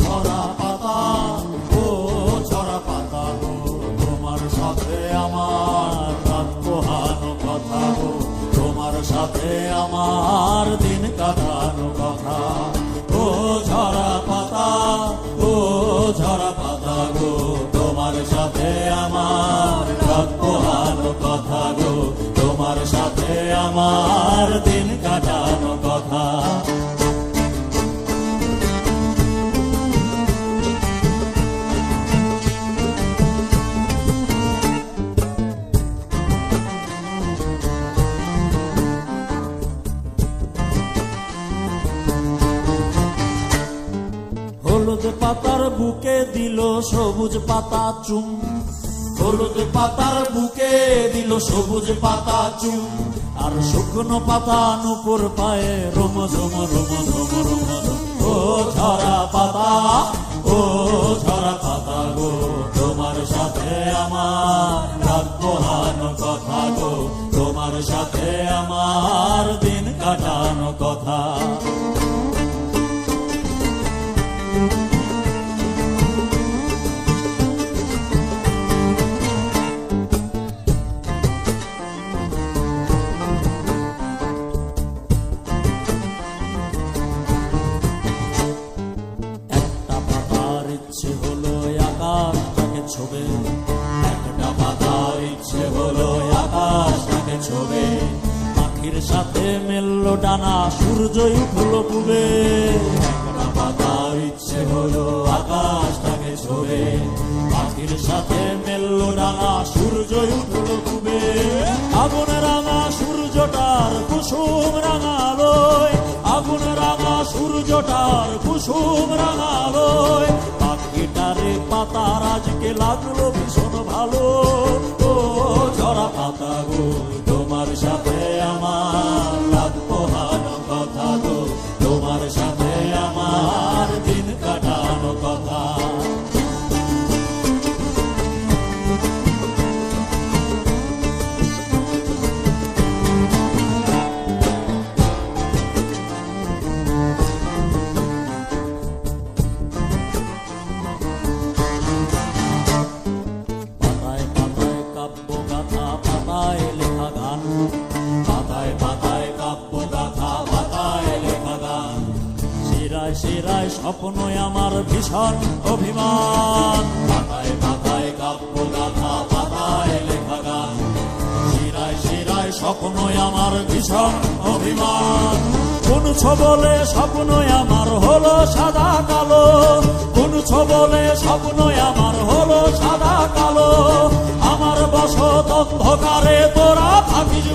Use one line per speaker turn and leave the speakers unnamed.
ঝরা পাতা, ও ঝরা পাতা গো, তোমার সাথে আমার রাত পোহানো কথা গো, তোমার সাথে আমার দিন কাটানো কথা। ও ঝরা পাতা, ও ঝরা পাতা গো, তোমার সাথে আমার রাত পোহানো কথা গো, তোমার সাথে আমার দিন কাটানো কথা। হলুদ পাতার বুকে দিল সবুজ পাতা চুম, হলুদ পাতার বুকে দিল সবুজ পাতা চুম, আর শুকনো পাতা নুপুর পায়ে রোম ঝোম রোম ঝোম রোম ঝোম। ও ঝরা পাতা, ও ঝরা পাতা গো, তোমার সাথে আমার রাত পোহানো কথা গো, তোমার সাথে আমার দিন কাটানো কথা। ইচ্ছে হলো আকাশটাকে ছোবে, একটা পাতার ইচ্ছে হলো আকাশটাকে ছোবে, পাখির সাথে মেললো ডানা সূর্যই উঠলো ডুবে। একটা পাতার ইচ্ছে হলো আকাশটাকে ছোবে, পাখির সাথে মেললো ডানা সূর্যই উঠলো ডুবে। আগুন রাঙা সূর্যটার কুসুম রাঙালোয়, আগুন রাঙা সূর্যটার কুসুম রাঙালোয়, পাখিটারে পাতার আজকে লাগলো ভীষণ ভালো। ও ঝরা পাতা গো, তোমার সাথে আমার রাত পোহানো কথা গো, তোমার সাথে আমার দিন কাটানো কথা। শিরায় স্বপ্নই আমার ভীষণ অভিমান, পাতায় পাতায় কাব্য গাথা পাতায় লেখা গান। শিরায় শিরায় স্বপ্নই আমার ভীষণ অভিমান, কোন ছবলে স্বপ্নই আমার হলো সাদা কালো, কোন ছবলে স্বপ্নই আমার হলো সাদা কালো। আমার বসত অন্ধকারে তোরা থাকিস